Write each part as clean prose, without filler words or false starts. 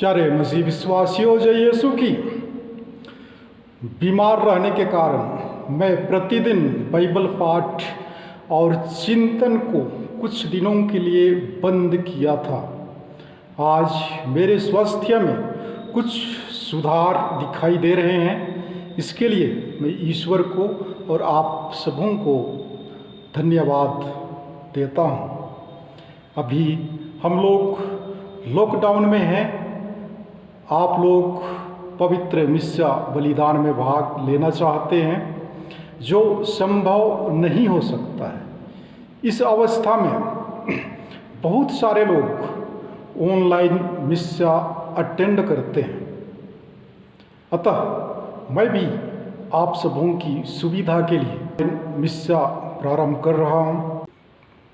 प्यारे मसीह विश्वासियों, जय यीशु की। बीमार रहने के कारण मैं प्रतिदिन बाइबल पाठ और चिंतन को कुछ दिनों के लिए बंद किया था। आज मेरे स्वास्थ्य में कुछ सुधार दिखाई दे रहे हैं। इसके लिए मैं ईश्वर को और आप सबों को धन्यवाद देता हूँ। अभी हम लोग लॉकडाउन में हैं। आप लोग पवित्र मिस्सा बलिदान में भाग लेना चाहते हैं, जो संभव नहीं हो सकता है। इस अवस्था में बहुत सारे लोग ऑनलाइन मिस्सा अटेंड करते हैं। अतः मैं भी आप सबों की सुविधा के लिए मिस्सा प्रारंभ कर रहा हूँ।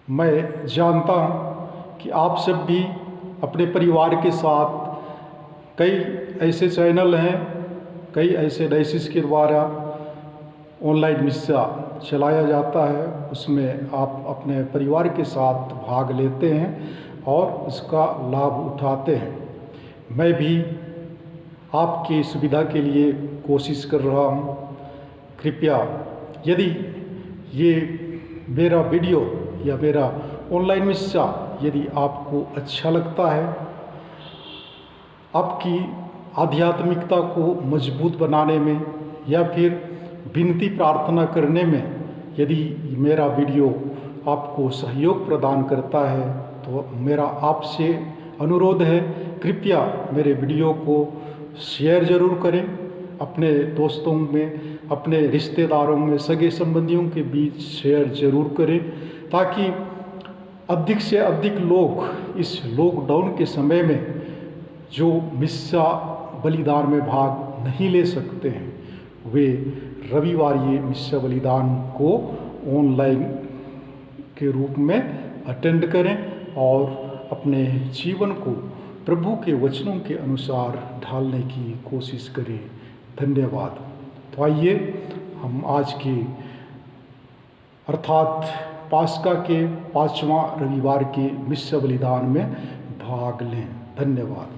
मैं जानता हूँ कि आप सब भी अपने परिवार के साथ, कई ऐसे चैनल हैं, कई ऐसे डायसिस के द्वारा ऑनलाइन मिस्सा चलाया जाता है, उसमें आप अपने परिवार के साथ भाग लेते हैं और उसका लाभ उठाते हैं। मैं भी आपकी सुविधा के लिए कोशिश कर रहा हूँ। कृपया यदि ये मेरा वीडियो या मेरा ऑनलाइन मिस्सा यदि आपको अच्छा लगता है, आपकी आध्यात्मिकता को मजबूत बनाने में या फिर विनती प्रार्थना करने में यदि मेरा वीडियो आपको सहयोग प्रदान करता है, तो मेरा आपसे अनुरोध है, कृपया मेरे वीडियो को शेयर ज़रूर करें। अपने दोस्तों में, अपने रिश्तेदारों में, सगे संबंधियों के बीच शेयर ज़रूर करें, ताकि अधिक से अधिक लोग इस लॉकडाउन के समय में जो मिस्सा बलिदान में भाग नहीं ले सकते हैं, वे रविवार ये मिस्सा बलिदान को ऑनलाइन के रूप में अटेंड करें और अपने जीवन को प्रभु के वचनों के अनुसार ढालने की कोशिश करें। धन्यवाद। तो आइए हम आज के अर्थात पास्का के 5वां रविवार के मिस्सा बलिदान में भाग लें। धन्यवाद।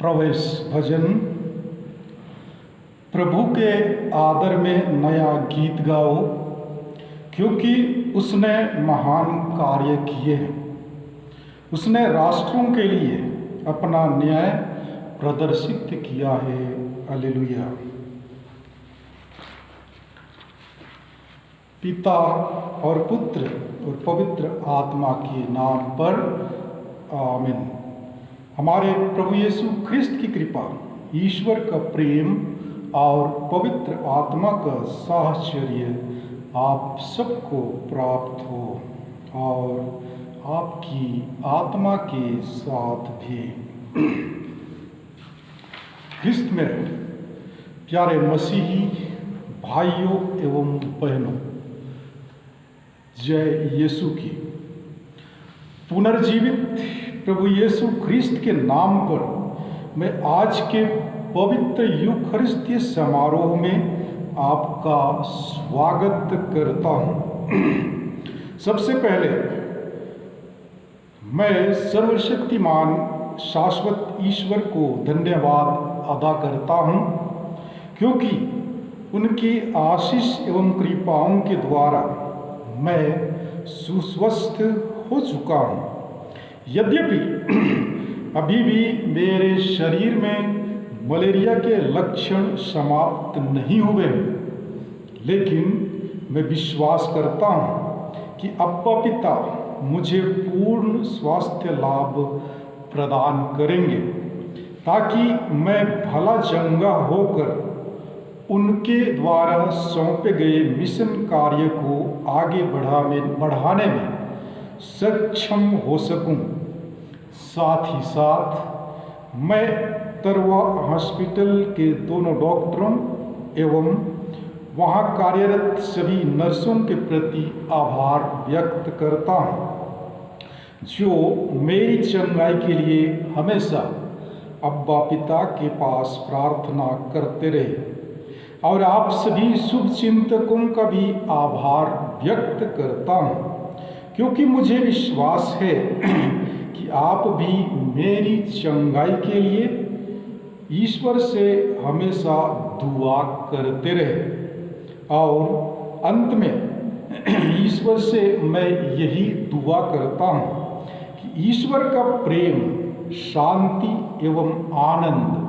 प्रवेश भजन। प्रभु के आदर में नया गीत गाओ, क्योंकि उसने महान कार्य किए हैं। उसने राष्ट्रों के लिए अपना न्याय प्रदर्शित किया है। हालेलुया। पिता और पुत्र और पवित्र आत्मा के नाम पर आमीन। हमारे प्रभु यीशु ख्रिस्त की कृपा, ईश्वर का प्रेम और पवित्र आत्मा का साहचर्य आप सबको प्राप्त हो और आपकी आत्मा के साथ भी। ख्रिस्त में प्यारे मसीही भाइयों एवं बहनों, जय यीशु की। पुनर्जीवित प्रभु यीशु ख्रिस्त के नाम पर मैं आज के पवित्र यूखरिस्तीय समारोह में आपका स्वागत करता हूँ। सबसे पहले मैं सर्वशक्तिमान शाश्वत ईश्वर को धन्यवाद अदा करता हूँ, क्योंकि उनकी आशीष एवं कृपाओं के द्वारा मैं सुस्वस्थ हो चुका हूँ। यद्यपि अभी भी मेरे शरीर में मलेरिया के लक्षण समाप्त नहीं हुए हैं, लेकिन मैं विश्वास करता हूँ कि अब्बा पिता मुझे पूर्ण स्वास्थ्य लाभ प्रदान करेंगे, ताकि मैं भला चंगा होकर उनके द्वारा सौंपे गए मिशन कार्य को आगे बढ़ाने में सक्षम हो सकूं। साथ ही साथ मैं तरवा हॉस्पिटल के दोनों डॉक्टरों एवं वहां कार्यरत सभी नर्सों के प्रति आभार व्यक्त करता हूं, जो मेरी चंगाई के लिए हमेशा अब्बा पिता के पास प्रार्थना करते रहे। और आप सभी शुभ चिंतकों का भी आभार व्यक्त करता हूँ, क्योंकि मुझे विश्वास है कि आप भी मेरी चंगाई के लिए ईश्वर से हमेशा दुआ करते रहे। और अंत में ईश्वर से मैं यही दुआ करता हूँ कि ईश्वर का प्रेम, शांति एवं आनंद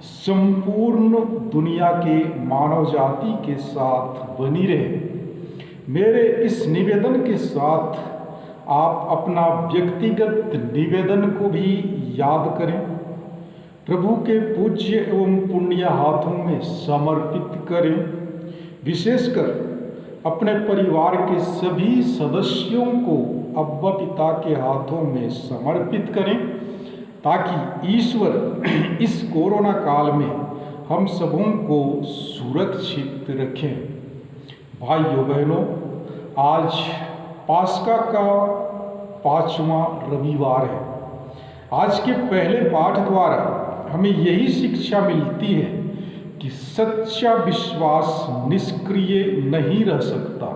संपूर्ण दुनिया के मानव जाति के साथ बनी रहे। मेरे इस निवेदन के साथ आप अपना व्यक्तिगत निवेदन को भी याद करें, प्रभु के पूज्य एवं पुण्य हाथों में समर्पित करें। विशेषकर अपने परिवार के सभी सदस्यों को अब्बा पिता के हाथों में समर्पित करें, ताकि ईश्वर इस कोरोना काल में हम सबों को सुरक्षित रखें। भाइयों बहनों, आज पास्का का 5वां रविवार है। आज के पहले पाठ द्वारा हमें यही शिक्षा मिलती है कि सच्चा विश्वास निष्क्रिय नहीं रह सकता।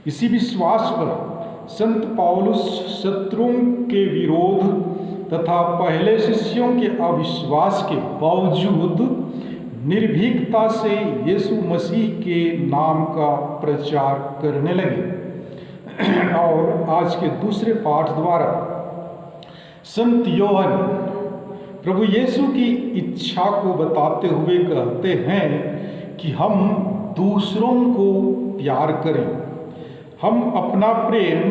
इसी विश्वास पर संत पौलुस शत्रुओं के विरोध तथा पहले शिष्यों के अविश्वास के बावजूद निर्भीकता से यीशु मसीह के नाम का प्रचार करने लगे। और आज के दूसरे पाठ द्वारा संत योहन प्रभु यीशु की इच्छा को बताते हुए कहते हैं कि हम दूसरों को प्यार करें। हम अपना प्रेम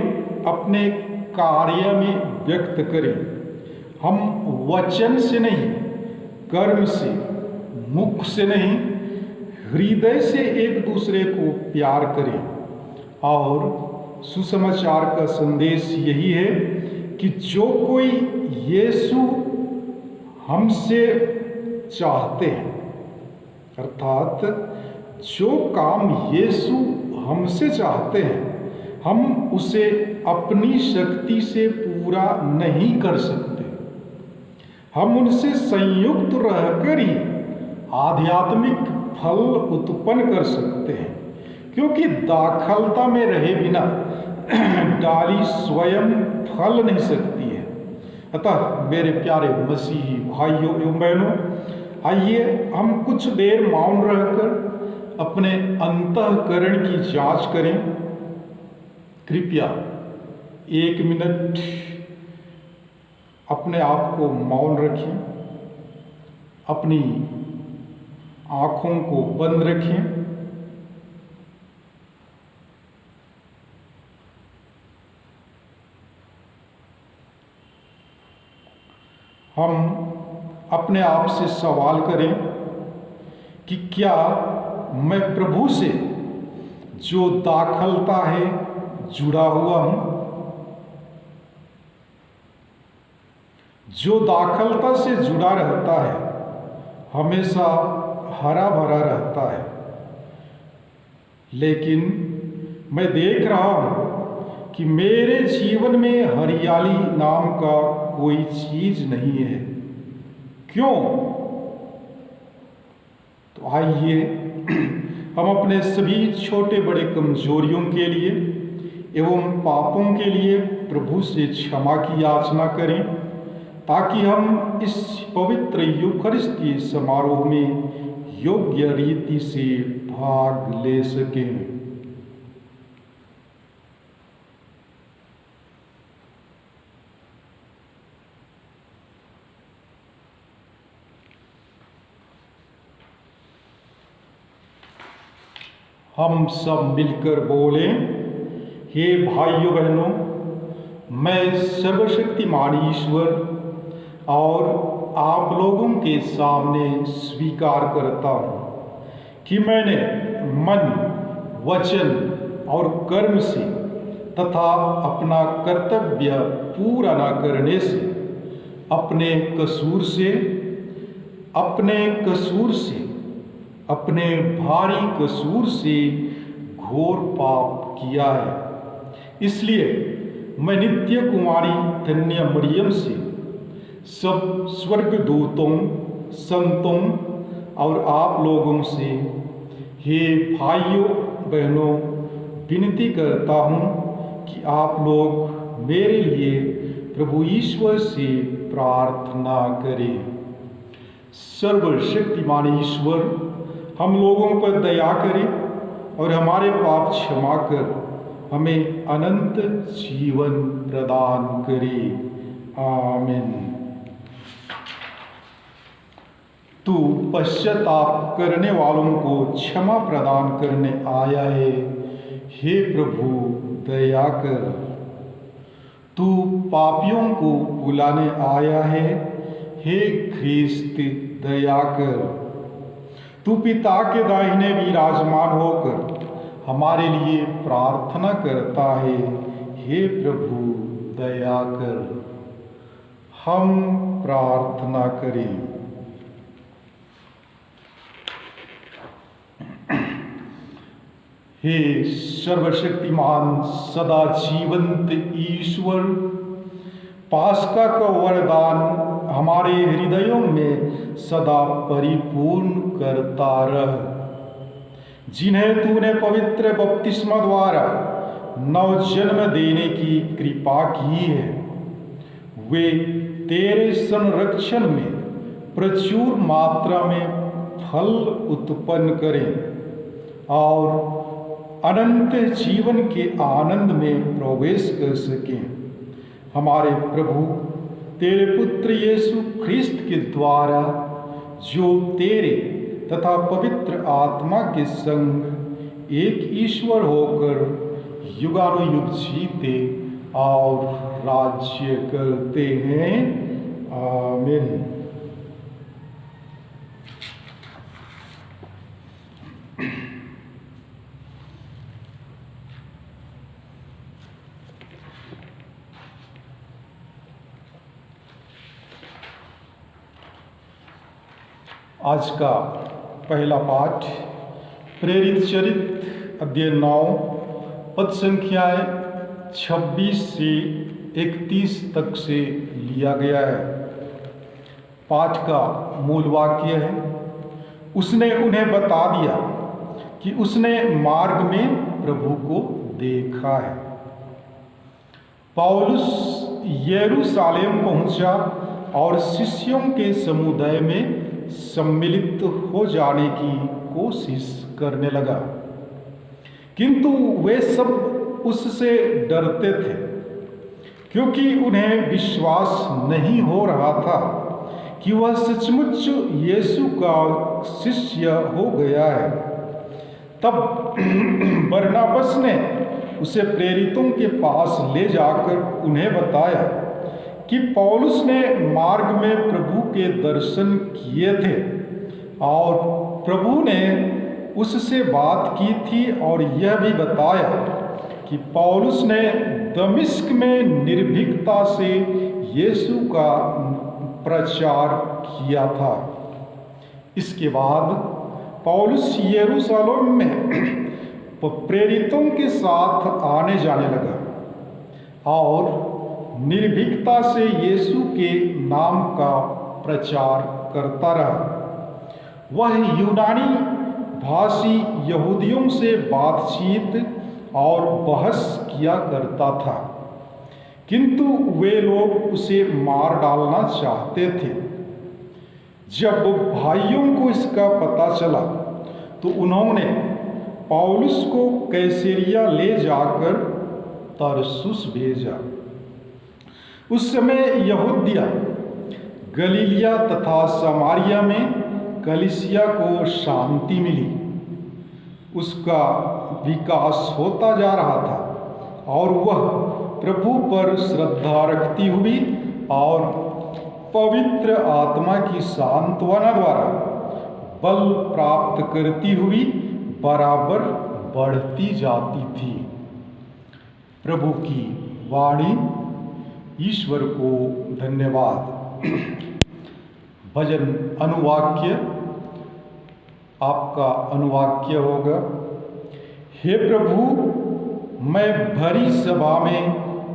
अपने कार्य में व्यक्त करें। हम वचन से नहीं, कर्म से, मुख से नहीं, हृदय से एक दूसरे को प्यार करें। और सुसमाचार का संदेश यही है कि जो कोई यीशु हमसे चाहते हैं, अर्थात जो काम यीशु हमसे चाहते हैं, हम उसे अपनी शक्ति से पूरा नहीं कर सकते। हम उनसे संयुक्त रहकर ही आध्यात्मिक फल उत्पन्न कर सकते हैं, क्योंकि दाखलता में रहे बिना डाली स्वयं फल नहीं सकती है। अतः मेरे प्यारे मसीही भाइयों एवं बहनों, आइए हम कुछ देर मौन रहकर अपने अंतःकरण की जांच करें। कृपया 1 मिनट अपने आप को मौन रखें, अपनी आँखों को बंद रखें। हम अपने आप से सवाल करें कि क्या मैं प्रभु से जो दाखलता है जुड़ा हुआ हूँ? जो दाखलता से जुड़ा रहता है हमेशा हरा भरा रहता है, लेकिन मैं देख रहा हूँ कि मेरे जीवन में हरियाली नाम का कोई चीज नहीं है। क्यों? तो आइए हम अपने सभी छोटे बड़े कमजोरियों के लिए एवं पापों के लिए प्रभु से क्षमा की याचना करें, ताकि हम इस पवित्र यूखरिस्ती समारोह में योग्य रीति से भाग ले सकें। हम सब मिलकर बोलें, हे भाइयों बहनों, मैं सर्वशक्तिमान ईश्वर और आप लोगों के सामने स्वीकार करता हूँ कि मैंने मन, वचन और कर्म से तथा अपना कर्तव्य पूरा न करने से अपने कसूर से अपने भारी कसूर से घोर पाप किया है। इसलिए मैं नित्य कुमारी धन्य मरियम से सब स्वर्गदूतों, संतों और आप लोगों से, हे भाइयों बहनों, विनती करता हूँ कि आप लोग मेरे लिए प्रभु ईश्वर से प्रार्थना करें। सर्वशक्तिमान ईश्वर हम लोगों पर दया करें और हमारे पाप क्षमा कर हमें अनंत जीवन प्रदान करे। आमीन। तू पश्चाताप करने वालों को क्षमा प्रदान करने आया है, हे प्रभु दया कर। तू पापियों को बुलाने आया है, हे ख्रिस्त दया कर। तू पिता के दाहिने विराजमान होकर हमारे लिए प्रार्थना करता है, हे प्रभु दया कर। हम प्रार्थना करें। हे सर्वशक्तिमान सदा जीवंत ईश्वर, पास्का का वरदान हमारे हृदयों में सदा परिपूर्ण करता रह। जिन्हें तूने पवित्र बपतिस्मा द्वारा नव जन्म देने की कृपा की है, वे तेरे संरक्षण में प्रचुर मात्रा में फल उत्पन्न करें और अनंत जीवन के आनंद में प्रवेश कर सकें। हमारे प्रभु तेरे पुत्र यीशु ख्रिस्त के द्वारा, जो तेरे तथा पवित्र आत्मा के संग एक ईश्वर होकर युगानुयुग जीते और राज्य करते हैं। आमीन। आज का पहला पाठ प्रेरित चरित्र अध्याय 9 पद संख्याएं 26 से 31 तक से लिया गया है। पाठ का मूल वाक्य है, उसने उन्हें बता दिया कि उसने मार्ग में प्रभु को देखा है। पौलुस यरूशलेम पहुंचा और शिष्यों के समुदाय में सम्मिलित हो जाने की कोशिश करने लगा, किंतु वे सब उससे डरते थे, क्योंकि उन्हें विश्वास नहीं हो रहा था कि वह सचमुच यीशु का शिष्य हो गया है। तब बरनबास ने उसे प्रेरितों के पास ले जाकर उन्हें बताया कि पौलुस ने मार्ग में प्रभु के दर्शन किए थे और प्रभु ने उससे बात की थी, और यह भी बताया कि पौलुस ने दमिश्क में निर्भीकता से यीशु का प्रचार किया था। इसके बाद पौलुस यरूशलेम में प्रेरितों के साथ आने जाने लगा और निर्भीकता से यीशु के नाम का प्रचार करता रहा। वह यूनानी भाषी यहूदियों से बातचीत और बहस किया करता था, किंतु वे लोग उसे मार डालना चाहते थे। जब भाइयों को इसका पता चला तो उन्होंने पौलुस को कैसरिया ले जाकर तरसुस भेजा। उस समय यहूदिया, गलीलिया तथा समारिया में कलीसिया को शांति मिली। उसका विकास होता जा रहा था और वह प्रभु पर श्रद्धा रखती हुई और पवित्र आत्मा की सांत्वना द्वारा बल प्राप्त करती हुई बराबर बढ़ती जाती थी। प्रभु की वाणी। ईश्वर को धन्यवाद। भजन अनुवाक्य, आपका अनुवाक्य होगा। हे प्रभु, मैं भरी सभा में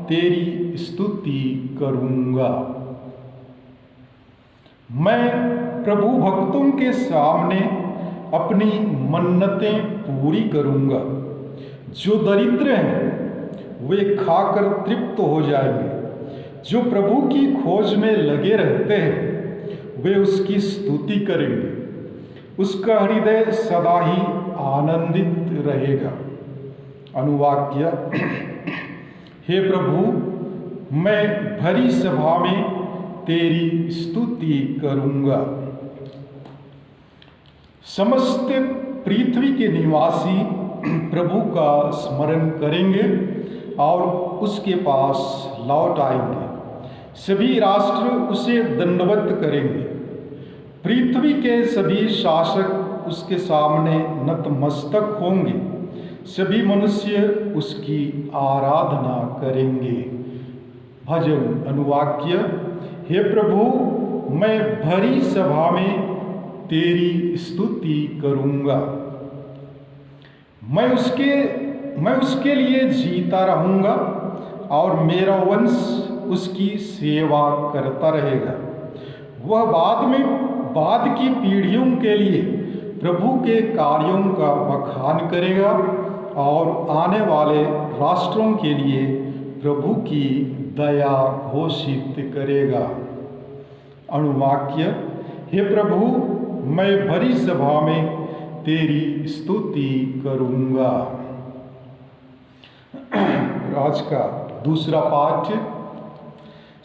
तेरी स्तुति करूँगा। मैं प्रभु भक्तों के सामने अपनी मन्नतें पूरी करूँगा। जो दरिद्र हैं वे खाकर तृप्त हो जाएंगे। जो प्रभु की खोज में लगे रहते हैं वे उसकी स्तुति करेंगे। उसका हृदय सदा ही आनंदित रहेगा। अनुवाक्य। हे प्रभु, मैं भरी सभा में तेरी स्तुति करूँगा। समस्त पृथ्वी के निवासी प्रभु का स्मरण करेंगे और उसके पास लौट आएंगे। सभी राष्ट्र उसे दंडवत करेंगे। पृथ्वी के सभी शासक उसके सामने नतमस्तक होंगे। सभी मनुष्य उसकी आराधना करेंगे। भजन। अनुवाक्य। हे प्रभु, मैं भरी सभा में तेरी स्तुति करूँगा। मैं उसके लिए जीता रहूँगा और मेरा वंश उसकी सेवा करता रहेगा। वह बाद की पीढ़ियों के लिए प्रभु के कार्यों का बखान करेगा और आने वाले राष्ट्रों के लिए प्रभु की दया घोषित करेगा। अनुवाक्य। हे प्रभु, मैं भरी सभा में तेरी स्तुति करूँगा। आज का दूसरा पाठ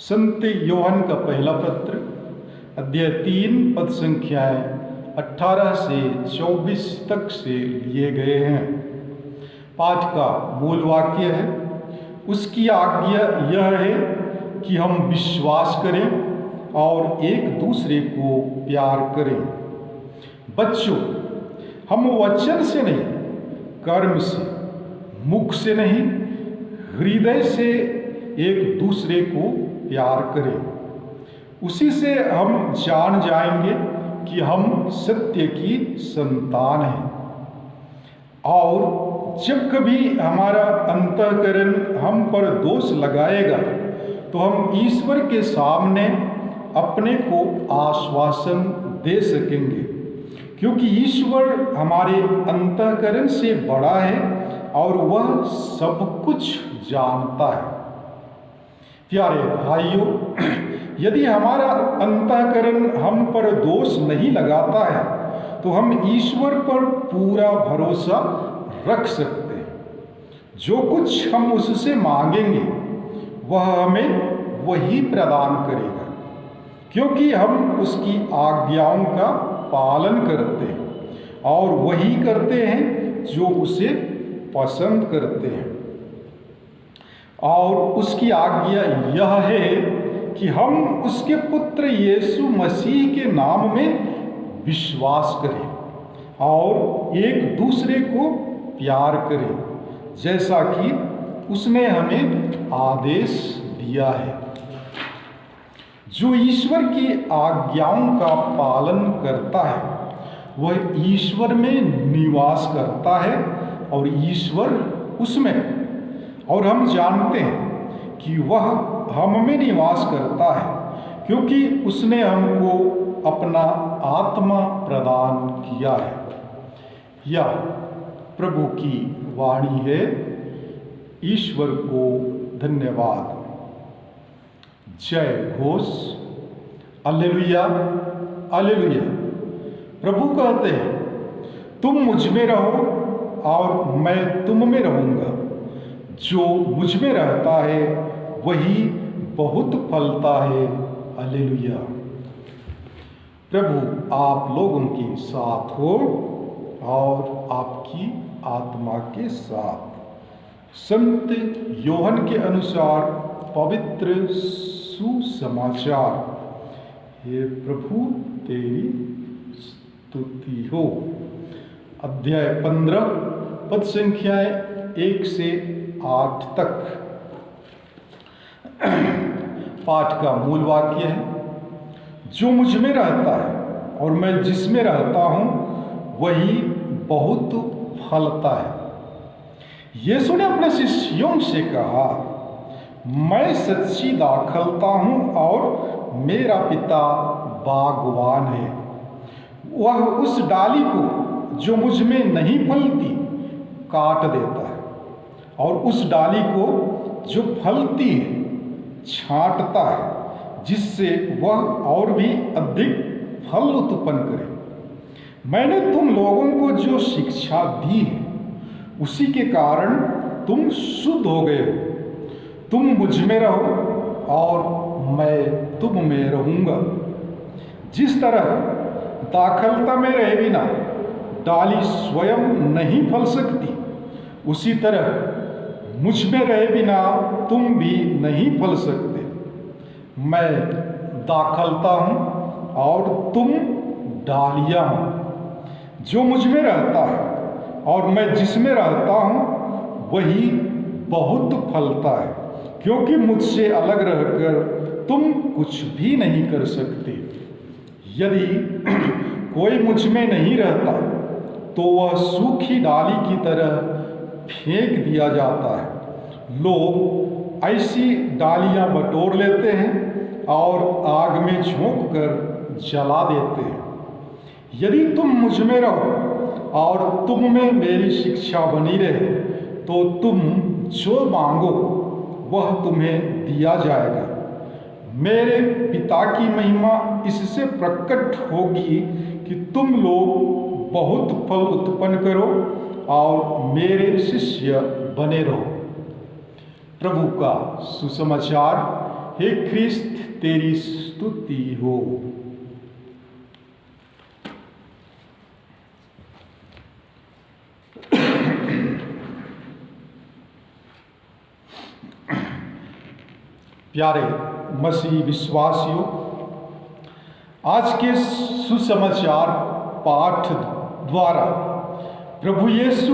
संत योहन का पहला पत्र, अध्याय 3 पद संख्याएं 18 से 24 तक से लिए गए हैं। पाठ का मूल वाक्य है, उसकी आज्ञा यह है कि हम विश्वास करें और एक दूसरे को प्यार करें। बच्चों, हम वचन से नहीं, कर्म से, मुख से नहीं, हृदय से एक दूसरे को प्यार करें। उसी से हम जान जाएंगे कि हम सत्य की संतान हैं। और जब कभी हमारा अंतःकरण हम पर दोष लगाएगा तो हम ईश्वर के सामने अपने को आश्वासन दे सकेंगे, क्योंकि ईश्वर हमारे अंतःकरण से बड़ा है और वह सब कुछ जानता है। प्यारे भाइयों, यदि हमारा अंतःकरण हम पर दोष नहीं लगाता है तो हम ईश्वर पर पूरा भरोसा रख सकते हैं। जो कुछ हम उससे मांगेंगे वह हमें वही प्रदान करेगा, क्योंकि हम उसकी आज्ञाओं का पालन करते हैं और वही करते हैं जो उसे पसंद करते हैं। और उसकी आज्ञा यह है कि हम उसके पुत्र यीशु मसीह के नाम में विश्वास करें और एक दूसरे को प्यार करें, जैसा कि उसने हमें आदेश दिया है। जो ईश्वर की आज्ञाओं का पालन करता है वह ईश्वर में निवास करता है और ईश्वर उसमें। और हम जानते हैं कि वह हम में निवास करता है, क्योंकि उसने हमको अपना आत्मा प्रदान किया है। यह प्रभु की वाणी है। ईश्वर को धन्यवाद। जय घोष। Hallelujah, hallelujah. प्रभु कहते हैं, तुम मुझ में रहो और मैं तुम में रहूँगा। जो मुझ में रहता है वही बहुत फलता है। हालेलुया। प्रभु आप लोगों के साथ हो और आपकी आत्मा के साथ। संत योहन के अनुसार पवित्र सुसमाचार। हे प्रभु तेरी स्तुति हो। अध्याय 15 पद संख्याएं 1 से 8 तक। पाठ का मूल वाक्य है, जो मुझ में रहता है और मैं जिसमें रहता हूँ वही बहुत फलता है। यीशु ने अपने शिष्यों से कहा, मैं सच्ची दाखलता हूँ और मेरा पिता बागवान है। वह उस डाली को जो मुझ में नहीं फलती काट देता है, और उस डाली को जो फलती है छांटता है, जिससे वह और भी अधिक फल उत्पन्न करे। मैंने तुम लोगों को जो शिक्षा दी है उसी के कारण तुम शुद्ध हो गए हो। तुम मुझ में रहो और मैं तुम में रहूँगा। जिस तरह दाखलता में रहे बिना डाली स्वयं नहीं फल सकती, उसी तरह मुझ में रहे बिना तुम भी नहीं फल सकते। मैं दाखलता हूँ और तुम डालियाँ हो। जो मुझ में रहता है और मैं जिसमें रहता हूँ वही बहुत फलता है, क्योंकि मुझसे अलग रहकर तुम कुछ भी नहीं कर सकते। यदि कोई मुझ में नहीं रहता तो वह सूखी डाली की तरह फेंक दिया जाता है। लोग ऐसी डालियां बटोर लेते हैं और आग में झोंक कर जला देते हैं। यदि तुम मुझ में रहो और तुम में मेरी शिक्षा बनी रहे तो तुम जो मांगो वह तुम्हें दिया जाएगा। मेरे पिता की महिमा इससे प्रकट होगी कि तुम लोग बहुत फल उत्पन्न करो और मेरे शिष्य बने रहो। प्रभु का सुसमाचार। हे ख्रिस्त, तेरी स्तुति हो। प्यारे मसीह विश्वासियों, आज के सुसमाचार पाठ द्वारा प्रभु यीशु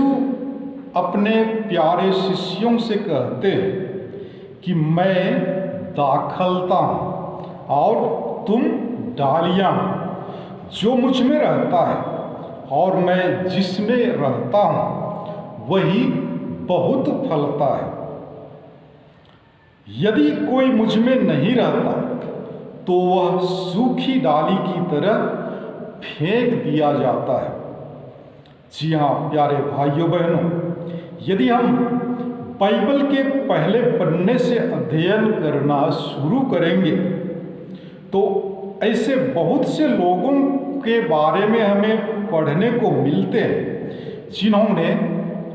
अपने प्यारे शिष्यों से कहते हैं कि मैं दाखलता हूँ और तुम डालियाँ हो। जो मुझ में रहता है और मैं जिसमें रहता हूँ वही बहुत फलता है। यदि कोई मुझ में नहीं रहता तो वह सूखी डाली की तरह फेंक दिया जाता है। जी हाँ प्यारे भाइयों बहनों, यदि हम बाइबल के पहले पन्ने से अध्ययन करना शुरू करेंगे तो ऐसे बहुत से लोगों के बारे में हमें पढ़ने को मिलते हैं जिन्होंने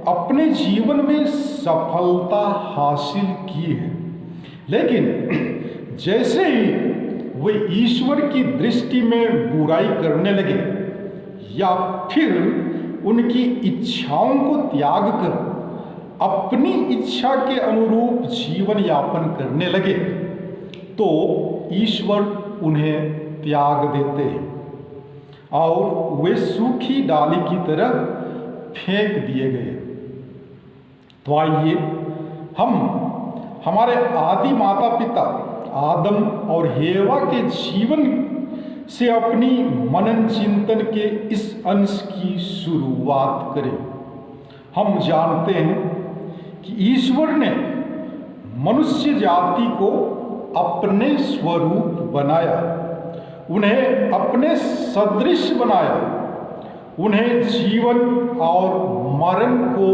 अपने जीवन में सफलता हासिल की है, लेकिन जैसे ही वे ईश्वर की दृष्टि में बुराई करने लगे या फिर उनकी इच्छाओं को त्याग कर अपनी इच्छा के अनुरूप जीवन यापन करने लगे तो ईश्वर उन्हें त्याग देते हैं और वे सूखी डाली की तरह फेंक दिए गए। तो आइए हम हमारे आदि माता पिता आदम और हेवा के जीवन से अपनी मनन चिंतन के इस अंश की शुरुआत करें। हम जानते हैं कि ईश्वर ने मनुष्य जाति को अपने स्वरूप बनाया, उन्हें अपने सदृश बनाया, उन्हें जीवन और मरण को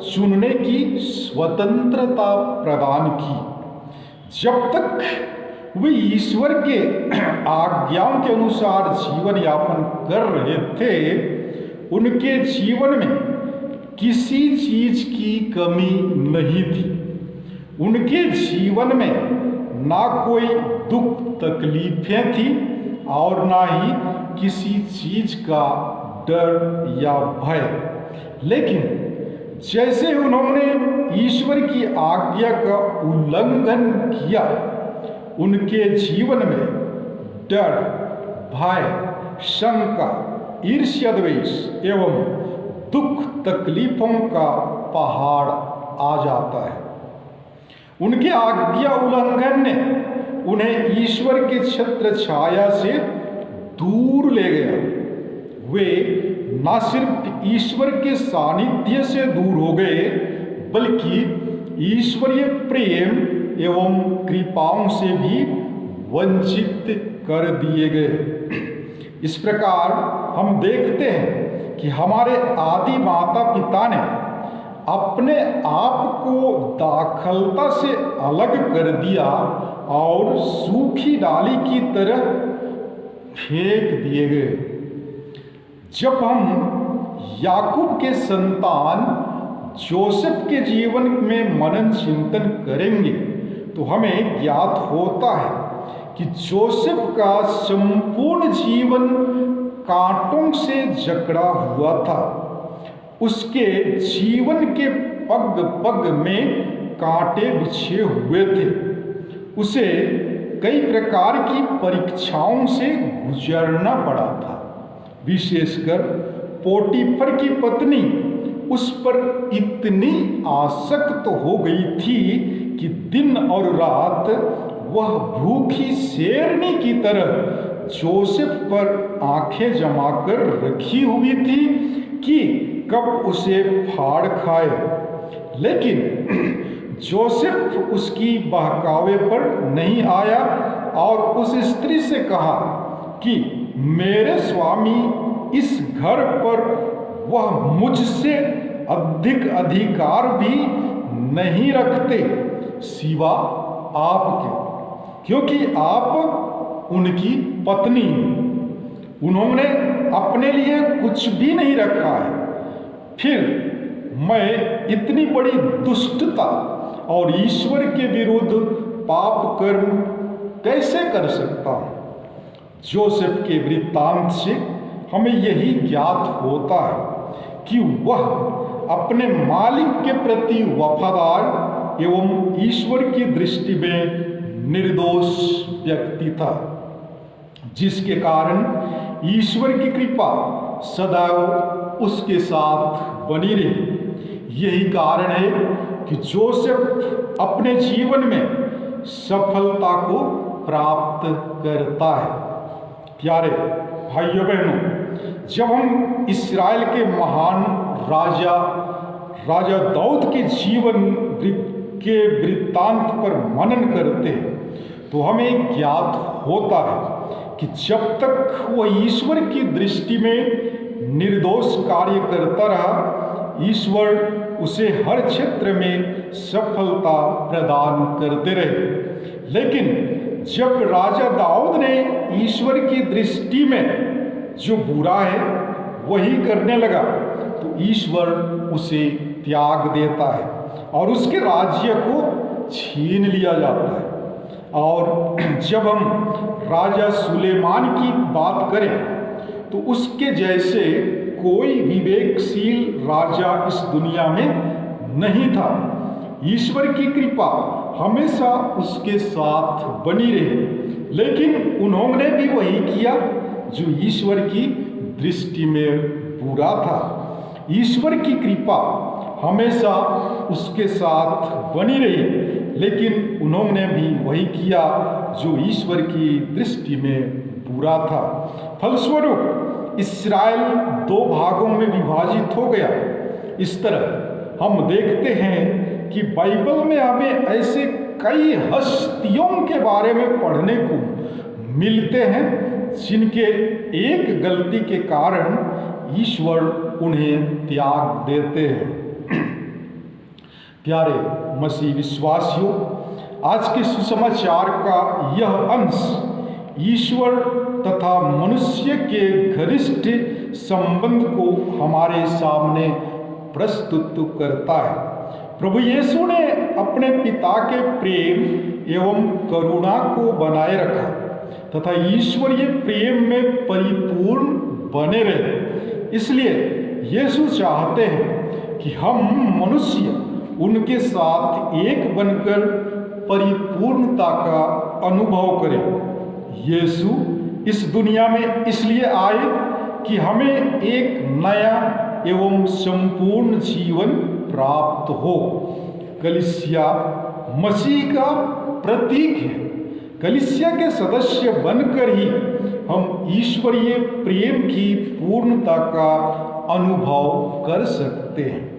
चुनने की स्वतंत्रता प्रदान की। जब तक वे ईश्वर के आज्ञाओं के अनुसार जीवन यापन कर रहे थे, उनके जीवन में किसी चीज की कमी नहीं थी। उनके जीवन में ना कोई दुख तकलीफें थी और ना ही किसी चीज का डर या भय। लेकिन जैसे उन्होंने ईश्वर की आज्ञा का उल्लंघन किया, उनके जीवन में डर, भय, शंका, ईर्ष्या, द्वेष एवं दुख तकलीफों का पहाड़ आ जाता है। उनके आज्ञा उल्लंघन ने उन्हें ईश्वर के छत्र छाया से दूर ले गया। वे न सिर्फ ईश्वर के सानिध्य से दूर हो गए, बल्कि ईश्वरीय प्रेम एवं कृपाओं से भी वंचित कर दिए गए। इस प्रकार हम देखते हैं कि हमारे आदि माता पिता ने अपने आप को दाखलता से अलग कर दिया और सूखी डाली की तरह फेंक दिए गए। जब हम याकूब के संतान जोसेफ के जीवन में मनन चिंतन करेंगे तो हमें ज्ञात होता है कि जोसेफ का संपूर्ण जीवन कांटों से जकड़ा हुआ था। उसके जीवन के पग पग में कांटे बिछे हुए थे। उसे कई प्रकार की परीक्षाओं से गुजरना पड़ा था। विशेषकर पोटीफर की पत्नी उस पर इतनी आसक्त हो गई थी कि दिन और रात वह भूखी शेरनी की तरह जोसेफ पर आंखें जमाकर रखी हुई थी कि कब उसे फाड़ खाए। लेकिन जोसेफ उसकी बहकावे पर नहीं आया और उस स्त्री से कहा कि मेरे स्वामी इस घर पर वह मुझसे अधिक अधिकार भी नहीं रखते सिवा आपके, क्योंकि आप उनकी पत्नी हैं। उन्होंने अपने लिए कुछ भी नहीं रखा है। फिर मैं इतनी बड़ी दुष्टता और ईश्वर के विरुद्ध पाप कर्म कैसे कर सकता हूँ? जोसेफ के वृत्तांत से हमें यही ज्ञात होता है कि वह अपने मालिक के प्रति वफादार एवं ईश्वर की दृष्टि में निर्दोष व्यक्ति था, जिसके कारण ईश्वर की कृपा सदैव उसके साथ बनी रही। यही कारण है कि जोसेफ अपने जीवन में सफलता को प्राप्त करता है। प्यारे भाइयों बहनों, जब हम इस्राएल के महान राजा दाऊद के जीवन के वृत्तांत पर मनन करते हैं तो हमें ज्ञात होता है कि जब तक वह ईश्वर की दृष्टि में निर्दोष कार्य करता रहा, ईश्वर उसे हर क्षेत्र में सफलता प्रदान करते रहे। लेकिन जब राजा दाऊद ने ईश्वर की दृष्टि में जो बुरा है वही करने लगा तो ईश्वर उसे त्याग देता है और उसके राज्य को छीन लिया जाता है। और जब हम राजा सुलेमान की बात करें तो उसके जैसे कोई विवेकशील राजा इस दुनिया में नहीं था। ईश्वर की कृपा हमेशा उसके साथ बनी रही, लेकिन उन्होंने भी वही किया जो ईश्वर की दृष्टि में बुरा था। ईश्वर की कृपा हमेशा उसके साथ बनी रही, लेकिन उन्होंने भी वही किया जो ईश्वर की दृष्टि में बुरा था। फलस्वरूप इस्राएल दो भागों में विभाजित हो गया। इस तरह हम देखते हैं कि बाइबल में हमें ऐसे कई हस्तियों के बारे में पढ़ने को मिलते हैं जिनके एक गलती के कारण ईश्वर उन्हें त्याग देते हैं। प्यारे मसीह विश्वासियों, आज के सुसमाचार का यह अंश ईश्वर तथा मनुष्य के घनिष्ठ संबंध को हमारे सामने प्रस्तुत करता है। प्रभु यीशु ने अपने पिता के प्रेम एवं करुणा को बनाए रखा तथा ईश्वरीय प्रेम में परिपूर्ण बने रहे। इसलिए यीशु चाहते हैं कि हम मनुष्य उनके साथ एक बनकर परिपूर्णता का अनुभव करें। यीशु इस दुनिया में इसलिए आए कि हमें एक नया एवं संपूर्ण जीवन प्राप्त हो। कलीसिया मसीह का प्रतीक है। कलीसिया के सदस्य बनकर ही हम ईश्वरीय प्रेम की पूर्णता का अनुभव कर सकते हैं।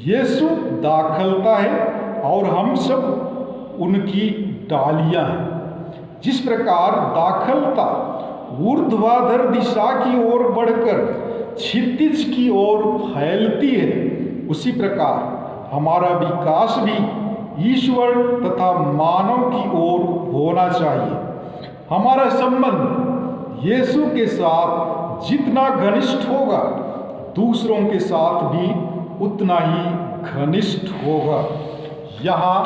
यीशु दाखलता है और हम सब उनकी डालियां हैं। जिस प्रकार दाखलता ऊर्ध्वाधर दिशा की ओर बढ़कर क्षितिज की ओर फैलती है, उसी प्रकार हमारा विकास भी ईश्वर तथा मानव की ओर होना चाहिए। हमारा संबंध यीशु के साथ जितना घनिष्ठ होगा, दूसरों के साथ भी उतना ही घनिष्ठ होगा। यहाँ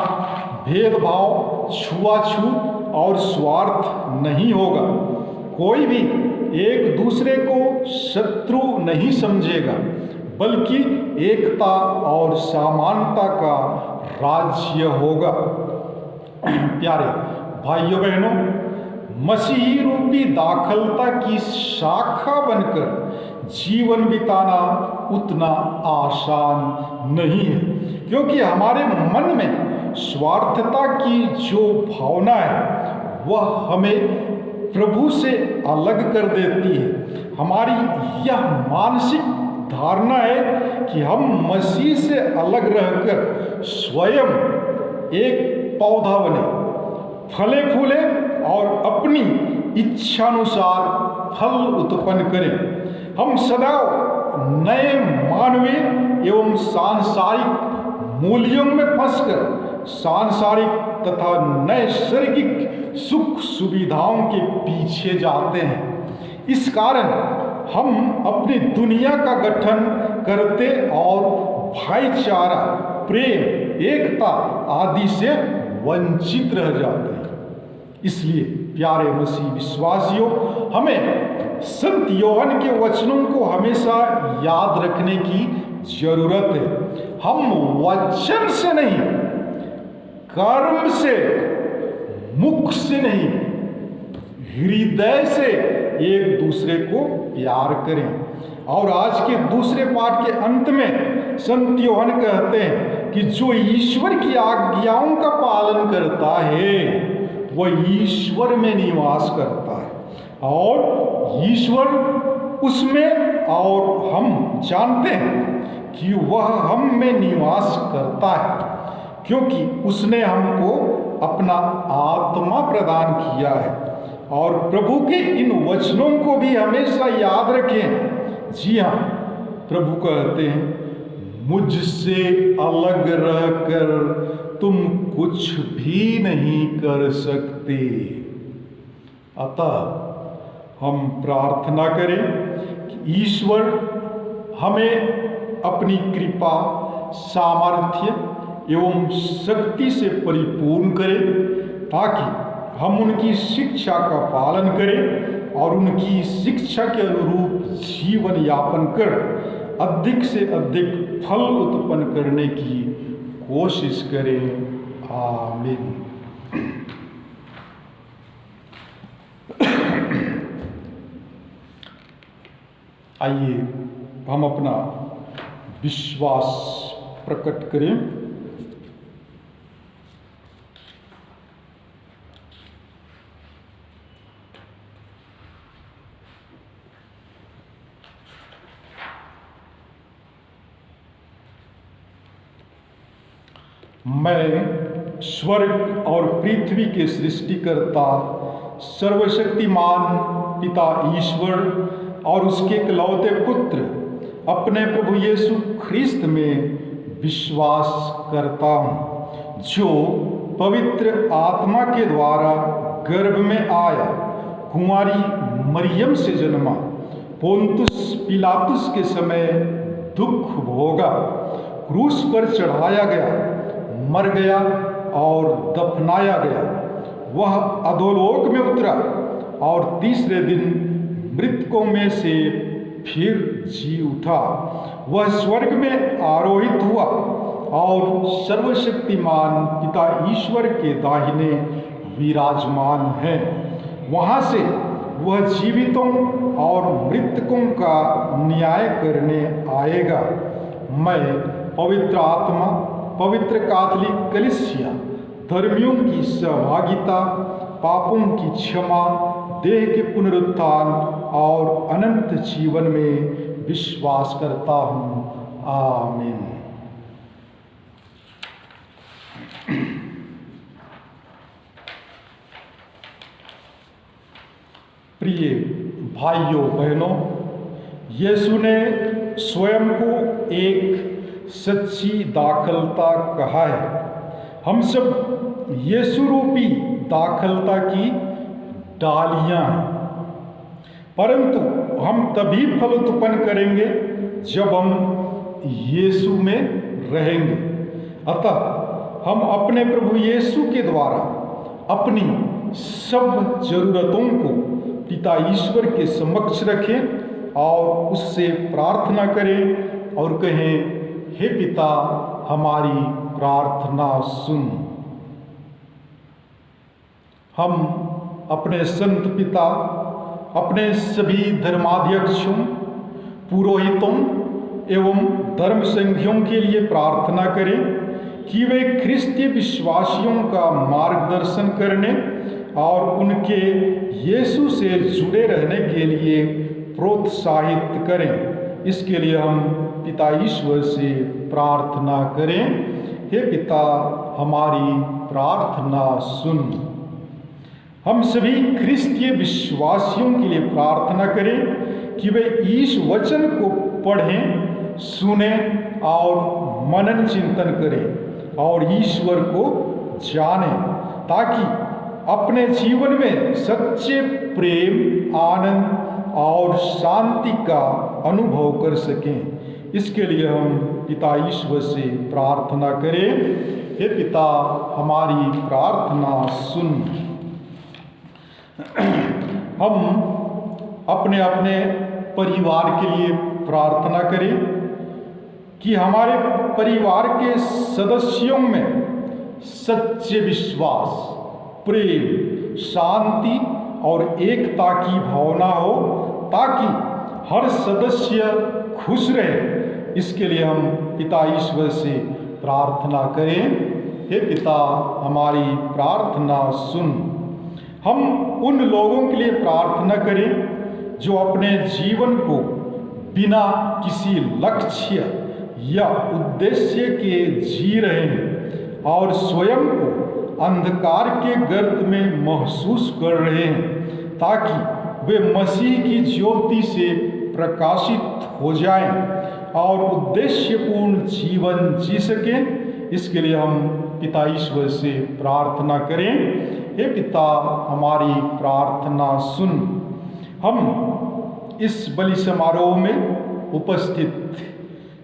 भेदभाव, छुआछूत और स्वार्थ नहीं होगा। कोई भी एक दूसरे को शत्रु नहीं समझेगा, बल्कि एकता और समानता का राज्य होगा। प्यारे भाइयों बहनों, मसीही रूपी दाखलता की शाखा बनकर जीवन बिताना उतना आसान नहीं है, क्योंकि हमारे मन में स्वार्थता की जो भावना है वह हमें प्रभु से अलग कर देती है। हमारी यह मानसिक धारणा है कि हम मसीह से अलग रहकर स्वयं एक पौधा बने, फले फूले और अपनी इच्छानुसार फल उत्पन्न करें। हम सदैव नए मानवीय एवं सांसारिक मूल्यों में फंसकर सांसारिक तथा नैसर्गिक सुख सुविधाओं के पीछे जाते हैं। इस कारण हम अपनी दुनिया का गठन करते और भाईचारा, प्रेम, एकता आदि से वंचित रह जाते हैं। इसलिए प्यारे मसीह विश्वासियों, हमें संत योहन के वचनों को हमेशा याद रखने की जरूरत है। हम वचन से नहीं, कर्म से, मुख से नहीं, हृदय से एक दूसरे को प्यार करें। और आज के दूसरे पाठ के अंत में संत योहन कहते हैं कि जो ईश्वर की आज्ञाओं का पालन करता है वह ईश्वर में निवास करता है और ईश्वर उसमें, और हम जानते हैं कि वह हम में निवास करता है, क्योंकि उसने हमको अपना आत्मा प्रदान किया है। और प्रभु के इन वचनों को भी हमेशा याद रखें। जी हाँ, प्रभु कहते हैं, मुझसे अलग रहकर तुम कुछ भी नहीं कर सकते। अतः हम प्रार्थना करें कि ईश्वर हमें अपनी कृपा, सामर्थ्य एवं शक्ति से परिपूर्ण करे, ताकि हम उनकी शिक्षा का पालन करें और उनकी शिक्षा के अनुरूप जीवन यापन कर अधिक से अधिक फल उत्पन्न करने की कोशिश करें। आमीन। आइए हम अपना विश्वास प्रकट करें। मैं स्वर्ग और पृथ्वी के सृष्टिकर्ता सर्वशक्तिमान पिता ईश्वर और उसके इकलौते पुत्र अपने प्रभु यीशु ख्रिस्त में विश्वास करता हूँ, जो पवित्र आत्मा के द्वारा गर्भ में आया, कुंवारी मरियम से जन्मा, पोंतुस पिलातुस के समय दुख भोगा, क्रूस पर चढ़ाया गया, मर गया और दफनाया गया। वह अधोलोक में उतरा और तीसरे दिन मृतकों में से फिर जी उठा। वह स्वर्ग में आरोहित हुआ और सर्वशक्तिमान पिता ईश्वर के दाहिने विराजमान है। वहाँ से वह जीवितों और मृतकों का न्याय करने आएगा। मैं पवित्र आत्मा, पवित्र कैथोलिक कलीसिया, धर्मियों की सहभागिता, पापों की क्षमा, देह के पुनरुत्थान और अनंत जीवन में विश्वास करता हूँ। आमीन। प्रिय भाइयों बहनों, यीशु ने स्वयं को एक सच्ची दाखलता कहा है। हम सब यीशु रूपी दाखलता की डालियां हैं, परंतु हम तभी फल उत्पन्न करेंगे जब हम यीशु में रहेंगे। अतः हम अपने प्रभु यीशु के द्वारा अपनी सब जरूरतों को पिता ईश्वर के समक्ष रखें और उससे प्रार्थना करें और कहें, हे पिता, हमारी प्रार्थना सुन। हम अपने संत पिता, अपने सभी धर्माध्यक्षों, पुरोहितों एवं धर्म संघियों के लिए प्रार्थना करें कि वे ख्रिस्तीय विश्वासियों का मार्गदर्शन करने और उनके यीशु से जुड़े रहने के लिए प्रोत्साहित करें। इसके लिए हम पिता ईश्वर से प्रार्थना करें, हे पिता, हमारी प्रार्थना सुन। हम सभी ख्रिस्तीय विश्वासियों के लिए प्रार्थना करें कि वे इस वचन को पढ़ें, सुनें और मनन चिंतन करें और ईश्वर को जानें, ताकि अपने जीवन में सच्चे प्रेम, आनंद और शांति का अनुभव कर सकें। इसके लिए हम पिता ईश्वर से प्रार्थना करें, हे पिता, हमारी प्रार्थना सुन। हम अपने अपने परिवार के लिए प्रार्थना करें कि हमारे परिवार के सदस्यों में सच्चे विश्वास, प्रेम, शांति और एकता की भावना हो, ताकि हर सदस्य खुश रहे। इसके लिए हम पिता ईश्वर से प्रार्थना करें, हे पिता, हमारी प्रार्थना सुन। हम उन लोगों के लिए प्रार्थना करें जो अपने जीवन को बिना किसी लक्ष्य या उद्देश्य के जी रहे हैं और स्वयं को अंधकार के गर्त में महसूस कर रहे हैं, ताकि वे मसीह की ज्योति से प्रकाशित हो जाएं और उद्देश्यपूर्ण जीवन जी सकें। इसके लिए हम पिता ईश्वर से प्रार्थना करें, हे पिता, हमारी प्रार्थना सुन। हम इस बलि समारोह में उपस्थित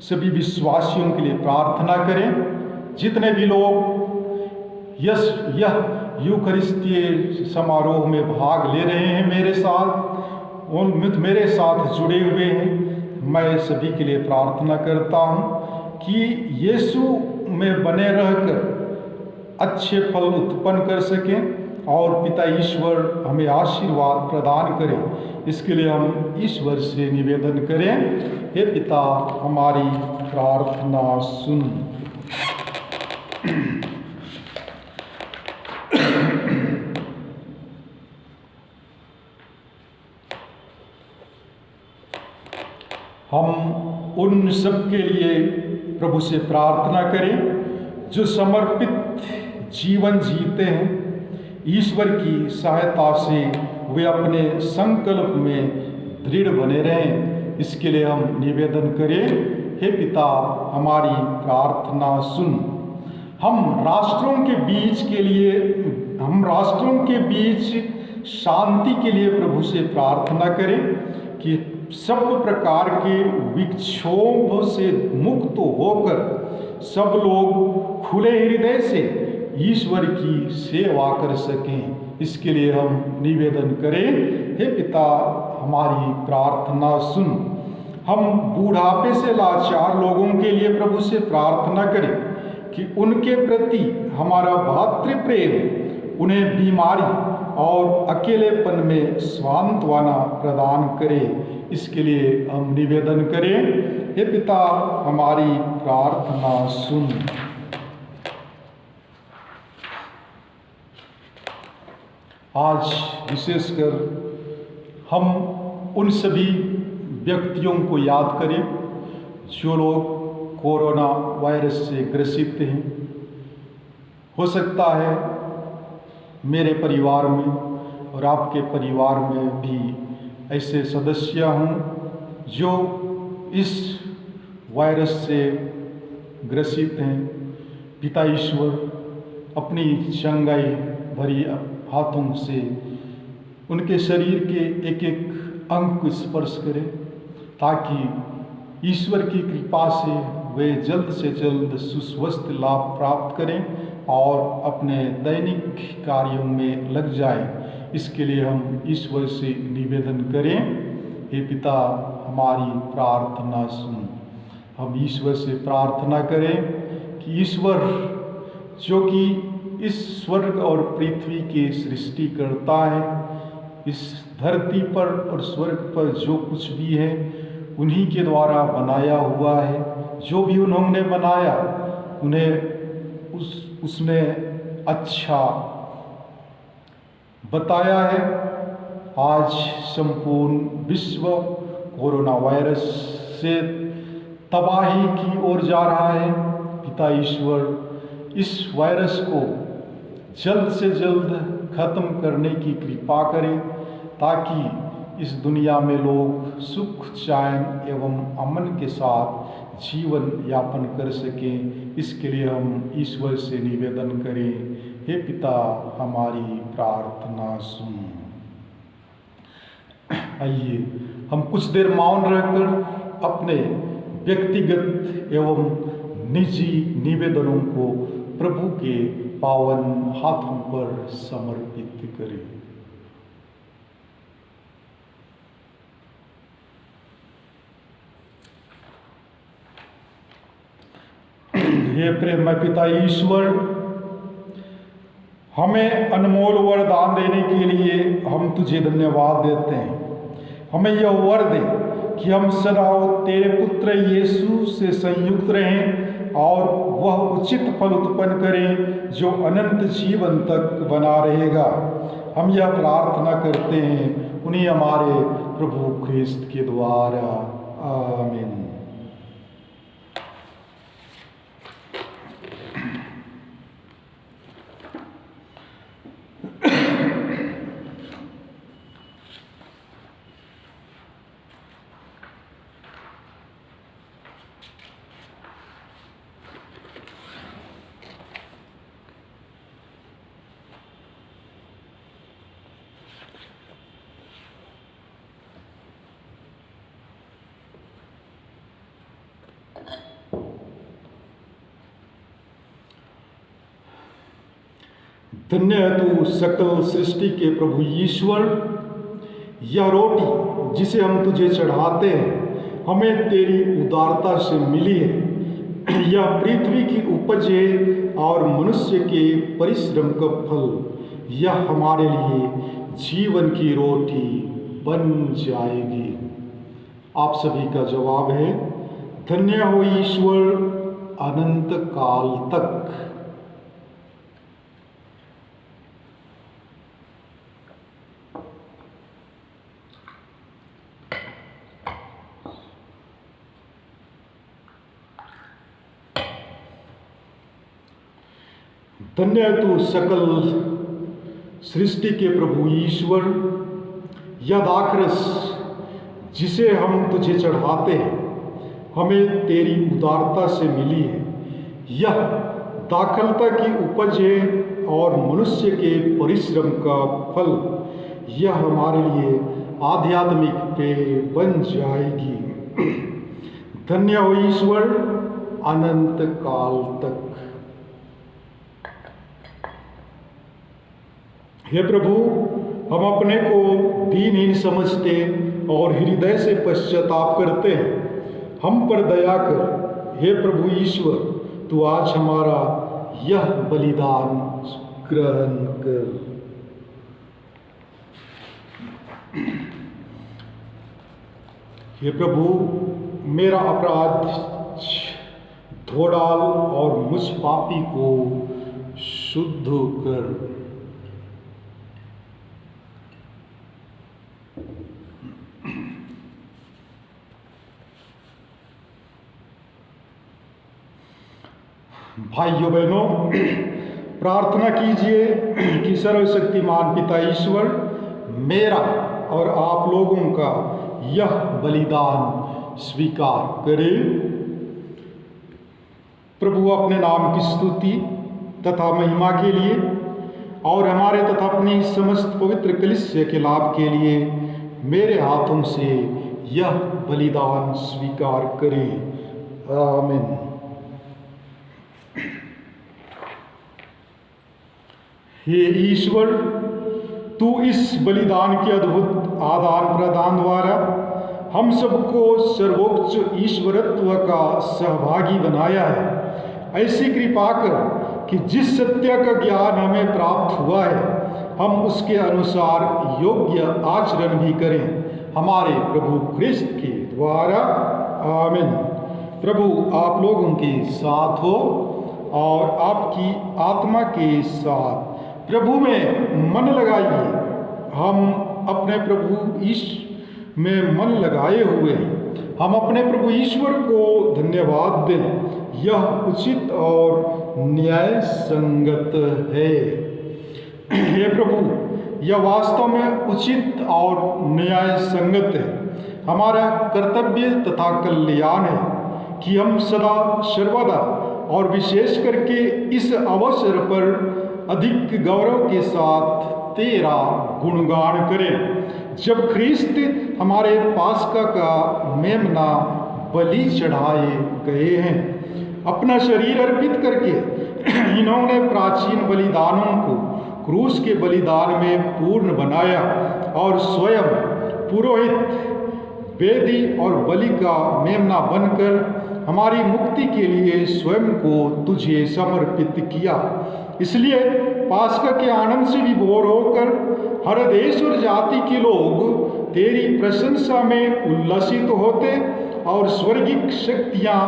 सभी विश्वासियों के लिए प्रार्थना करें। जितने भी लोग यह यूखरिस्तीय समारोह में भाग ले रहे हैं, मेरे साथ जुड़े हुए हैं, मैं सभी के लिए प्रार्थना करता हूँ कि यीशु में बने रहकर अच्छे फल उत्पन्न कर सकें और पिता ईश्वर हमें आशीर्वाद प्रदान करें। इसके लिए हम ईश्वर से निवेदन करें, हे पिता, हमारी प्रार्थना सुन। हम उन सब के लिए प्रभु से प्रार्थना करें जो समर्पित जीवन जीते हैं। ईश्वर की सहायता से वे अपने संकल्प में दृढ़ बने रहें। इसके लिए हम निवेदन करें, हे पिता, हमारी प्रार्थना सुन। हम राष्ट्रों के बीच शांति के लिए प्रभु से प्रार्थना करें कि सब प्रकार के विक्षोभ से मुक्त होकर सब लोग खुले हृदय से ईश्वर की सेवा कर सकें। इसके लिए हम निवेदन करें, हे पिता, हमारी प्रार्थना सुन। हम बूढ़ापे से लाचार लोगों के लिए प्रभु से प्रार्थना करें कि उनके प्रति हमारा भातृ प्रेम उन्हें बीमारी और अकेलेपन में सांत्वना प्रदान करे। इसके लिए हम निवेदन करें, हे पिता, हमारी प्रार्थना सुन। आज विशेषकर हम उन सभी व्यक्तियों को याद करें जो लोग कोरोना वायरस से ग्रसित हैं। हो सकता है मेरे परिवार में और आपके परिवार में भी ऐसे सदस्य हों जो इस वायरस से ग्रसित हैं। पिता ईश्वर अपनी चंगाई भरी हाथों से उनके शरीर के एक एक अंग को स्पर्श करें, ताकि ईश्वर की कृपा से वे जल्द से जल्द सुस्वस्थ लाभ प्राप्त करें और अपने दैनिक कार्यों में लग जाएं। इसके लिए हम ईश्वर से निवेदन करें, हे पिता हमारी प्रार्थना सुन। हम ईश्वर से प्रार्थना करें कि ईश्वर जो कि इस स्वर्ग और पृथ्वी के सृष्टि करता है, इस धरती पर और स्वर्ग पर जो कुछ भी है उन्हीं के द्वारा बनाया हुआ है। जो भी उन्होंने बनाया उन्हें उसने अच्छा बताया है। आज संपूर्ण विश्व कोरोना वायरस से तबाही की ओर जा रहा है। पिता ईश्वर इस वायरस को जल्द से जल्द खत्म करने की कृपा करें, ताकि इस दुनिया में लोग सुख चैन एवं अमन के साथ जीवन यापन कर सकें। इसके लिए हम ईश्वर से निवेदन करें, हे पिता हमारी प्रार्थना सुन। आइए हम कुछ देर मौन रहकर अपने व्यक्तिगत एवं निजी निवेदनों को प्रभु के पावन हाथों पर समर्पित करें। हे प्रेममय पिता ईश्वर, हमें अनमोल वरदान देने के लिए हम तुझे धन्यवाद देते हैं। हमें यह वर दे कि हम सदा तेरे पुत्र यीशु से संयुक्त रहें और वह उचित फल उत्पन्न करें जो अनंत जीवन तक बना रहेगा। हम यह प्रार्थना करते हैं उन्हीं हमारे प्रभु ख्रिस्त के द्वारा, आमीन। धन्य है तू सकल सृष्टि के प्रभु ईश्वर। यह रोटी जिसे हम तुझे चढ़ाते हैं हमें तेरी उदारता से मिली है। यह पृथ्वी की उपज है और मनुष्य के परिश्रम का फल। यह हमारे लिए जीवन की रोटी बन जाएगी। आप सभी का जवाब है, धन्य हो ईश्वर अनंत काल तक। धन्य है तू सकल सृष्टि के प्रभु ईश्वर। यह दाखरस जिसे हम तुझे चढ़ाते हैं हमें तेरी उदारता से मिली है। यह दाखलता की उपज है और मनुष्य के परिश्रम का फल। यह हमारे लिए आध्यात्मिक पेय बन जाएगी। धन्य हो ईश्वर अनंत काल तक। हे प्रभु, हम अपने को दीनहीन समझते और हृदय से पश्चाताप करते हैं। हम पर दया कर हे प्रभु ईश्वर, तू आज हमारा यह बलिदान ग्रहण कर। हे प्रभु, मेरा अपराध धो डाल और मुझ पापी को शुद्ध कर। भाइयों बहनों, प्रार्थना कीजिए कि सर्वशक्तिमान पिता ईश्वर मेरा और आप लोगों का यह बलिदान स्वीकार करें। प्रभु अपने नाम की स्तुति तथा महिमा के लिए और हमारे तथा अपनी समस्त पवित्र कलीसिया के लाभ के लिए मेरे हाथों से यह बलिदान स्वीकार करें। आमीन। हे ईश्वर, तू इस बलिदान के अद्भुत आदान प्रदान द्वारा हम सबको सर्वोच्च ईश्वरत्व का सहभागी बनाया है। ऐसी कृपा कर कि जिस सत्य का ज्ञान हमें प्राप्त हुआ है हम उसके अनुसार योग्य आचरण भी करें, हमारे प्रभु ख्रिस्त के द्वारा। आमीन। प्रभु आप लोगों के साथ हो और आपकी आत्मा के साथ। प्रभु में मन लगाइए। हम अपने प्रभु ईश्वर में मन लगाए हुए हैं। हम अपने प्रभु ईश्वर को धन्यवाद दें। यह उचित और न्याय संगत है। हे प्रभु, यह वास्तव में उचित और न्याय संगत है। हमारा कर्तव्य तथा कल्याण है कि हम सदा सर्वदा और विशेष करके इस अवसर पर अधिक गौरव के साथ तेरा गुणगान करें, जब ख्रिस्त हमारे पास्का का मेमना बलि चढ़ाए गए हैं। अपना शरीर अर्पित करके इन्होंने प्राचीन बलिदानों को क्रूस के बलिदान में पूर्ण बनाया और स्वयं पुरोहित, वेदी और बलि का मेमना बनकर हमारी मुक्ति के लिए स्वयं को तुझे समर्पित किया। इसलिए पास्का के आनंद से विभोर होकर हर देश और जाति के लोग तेरी प्रशंसा में उल्लसित होते और स्वर्गिक शक्तियां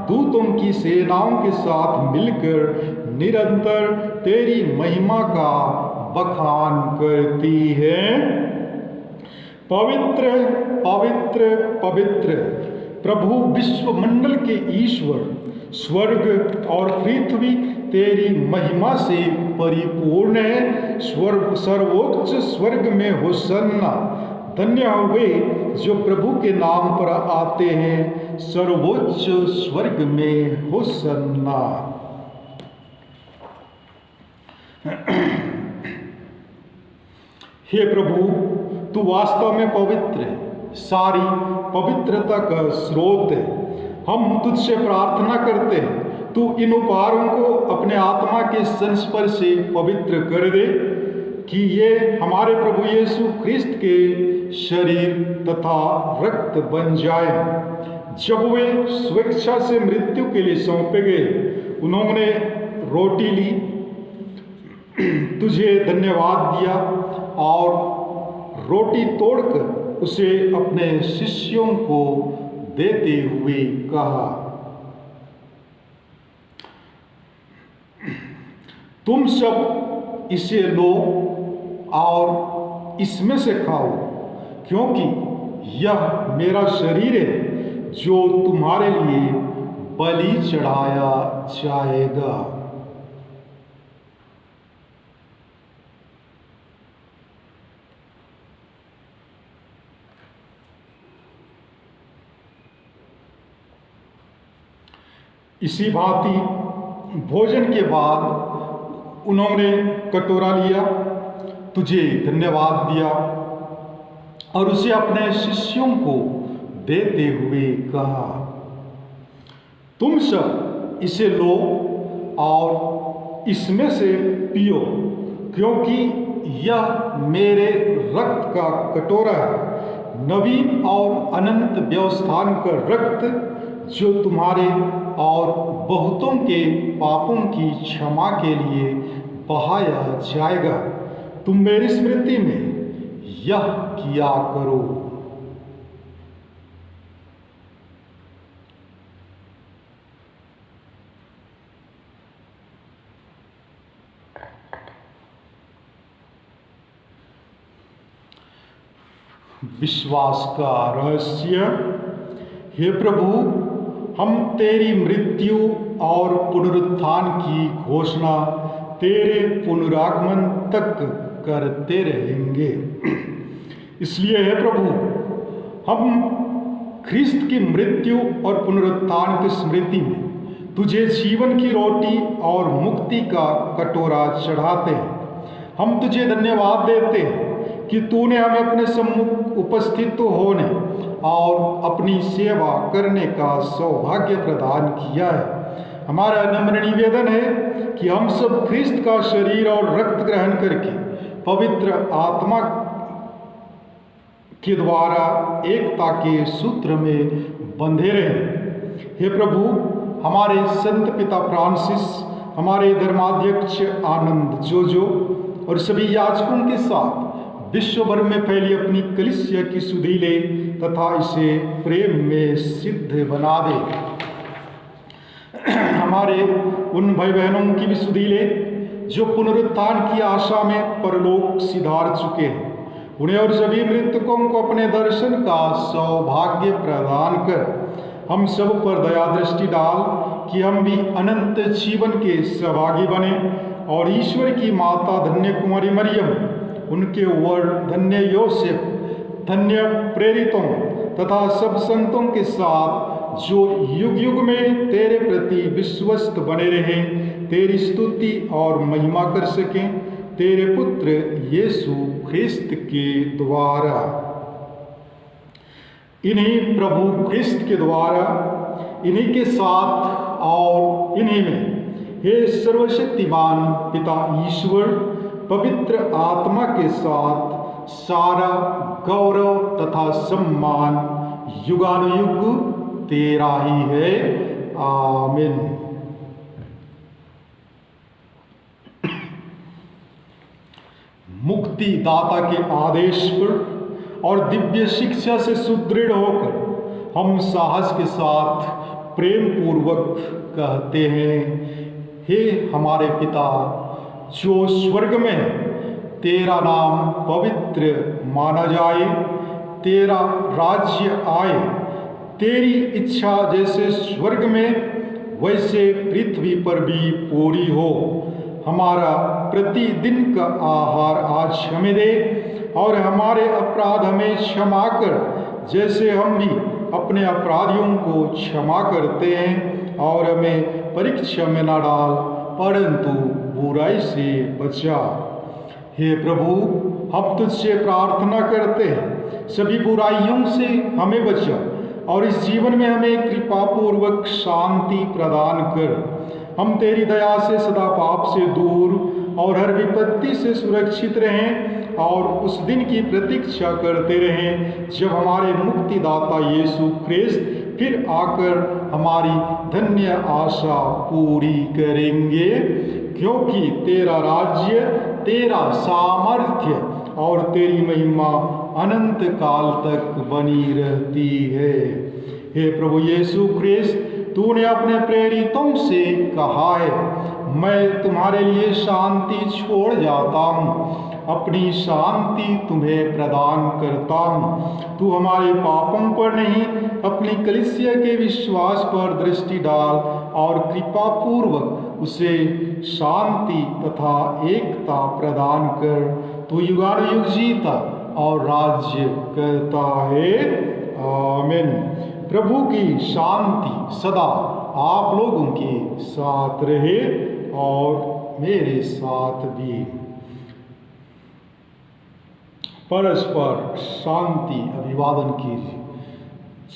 दूतों की सेनाओं के साथ मिलकर निरंतर तेरी महिमा का बखान करती है। पवित्र पवित्र पवित्र प्रभु विश्वमंडल के ईश्वर, स्वर्ग और पृथ्वी तेरी महिमा से परिपूर्ण है। सर्वोच्च स्वर्ग में होसन्ना। धन्य हुए जो प्रभु के नाम पर आते हैं, सर्वोच्च स्वर्ग में होसन्ना। हे प्रभु, तू वास्तव में पवित्र है, सारी पवित्रता का स्रोत है। हम तुझसे प्रार्थना करते हैं, तू इन उपहारों को अपने आत्मा के संस्पर्श से पवित्र कर दे कि ये हमारे प्रभु यीशु ख्रिस्त के शरीर तथा रक्त बन जाए। जब वे स्वेच्छा से मृत्यु के लिए सौंपे गए, उन्होंने रोटी ली, तुझे धन्यवाद दिया और रोटी तोड़कर उसे अपने शिष्यों को देते हुए कहा, तुम सब इसे लो और इसमें से खाओ, क्योंकि यह मेरा शरीर है जो तुम्हारे लिए बलि चढ़ाया जाएगा। इसी भांति भोजन के बाद उन्होंने कटोरा लिया, तुझे धन्यवाद दिया और उसे अपने शिष्यों को देते हुए कहा, तुम सब इसे लो और इसमें से पियो, क्योंकि यह मेरे रक्त का कटोरा है, नवीन और अनंत व्यवस्थान का रक्त, जो तुम्हारे और बहुतों के पापों की क्षमा के लिए बहाया जाएगा। तुम मेरी स्मृति में यह किया करो। विश्वास का रहस्य। हे प्रभु, हम तेरी मृत्यु और पुनरुत्थान की घोषणा तेरे पुनरागमन तक करते रहेंगे। इसलिए हे प्रभु, हम ख्रिस्त की मृत्यु और पुनरुत्थान की स्मृति में तुझे जीवन की रोटी और मुक्ति का कटोरा चढ़ाते हैं। हम तुझे धन्यवाद देते हैं कि तूने हमें अपने सम्मुख उपस्थित होने और अपनी सेवा करने का सौभाग्य प्रदान किया है। हमारा नम्र निवेदन है कि हम सब ख्रिस्त का शरीर और रक्त ग्रहण करके पवित्र आत्मा के द्वारा एकता के सूत्र में बंधे रहें। हे प्रभु, हमारे संत पिता फ्रांसिस, हमारे धर्माध्यक्ष आनंद जोजो और सभी याजकों के साथ विश्व भर में फैली अपनी कलीसिया की सुधि ले तथा इसे प्रेम में सिद्ध बना दे। हमारे उन भाई बहनों की भी सुधि ले जो पुनरुत्थान की आशा में परलोक सिधार चुके हैं। उन्हें और सभी मृतकों को अपने दर्शन का सौभाग्य प्रदान कर हम सब पर दया दृष्टि डाल कि हम भी अनंत जीवन के सहभागी बने और ईश्वर की माता धन्य कुमारी मरियम, उनके वर धन्य योसेफ, धन्य प्रेरितों तथा सब संतों के साथ जो युग युग में तेरे प्रति विश्वस्त बने रहें, तेरी स्तुति और महिमा कर सकें, तेरे पुत्र यीशु ख्रिस्त के द्वारा। इन्हीं प्रभु ख्रिस्त के द्वारा, इन्हीं के साथ और इन्हीं में हे सर्वशक्तिमान पिता ईश्वर, पवित्र आत्मा के साथ सारा गौरव तथा सम्मान युगानुयुग तेरा ही है। आमीन। मुक्ति दाता के आदेश पर और दिव्य शिक्षा से सुदृढ़ होकर हम साहस के साथ प्रेम पूर्वक कहते हैं, हे हमारे पिता जो स्वर्ग में है, तेरा नाम पवित्र माना जाए, तेरा राज्य आए, तेरी इच्छा जैसे स्वर्ग में वैसे पृथ्वी पर भी पूरी हो। हमारा प्रतिदिन का आहार आज हमें दे और हमारे अपराध हमें क्षमा कर, जैसे हम भी अपने अपराधियों को क्षमा करते हैं, और हमें परीक्षा में न डाल परंतु बुराई से बचा। हे प्रभु, हम तुझसे प्रार्थना करते हैं, सभी बुराइयों से हमें बचा और इस जीवन में हमें कृपा पूर्वक शांति प्रदान कर। हम तेरी दया से सदा पाप से दूर और हर विपत्ति से सुरक्षित रहें और उस दिन की प्रतीक्षा करते रहें जब हमारे मुक्तिदाता यीशु ख्रिस्त फिर आकर हमारी धन्य आशा पूरी करेंगे, क्योंकि तेरा राज्य, तेरा सामर्थ्य और तेरी महिमा अनंत काल तक बनी रहती है। हे प्रभु यीशु ख्रिस्त, तूने अपने प्रेरितों से कहा है, मैं तुम्हारे लिए शांति छोड़ जाता हूँ, अपनी शांति तुम्हें प्रदान करता हूँ। तू हमारे पापों पर नहीं, अपनी कलीसिया के विश्वास पर दृष्टि डाल और कृपा पूर्वक उसे शांति तथा एकता प्रदान कर। तू युगानुयुग जीता और राज्य करता है। आमीन। प्रभु की शांति सदा आप लोगों के साथ रहे और मेरे साथ भी। परस्पर शांति अभिवादन कीजिए।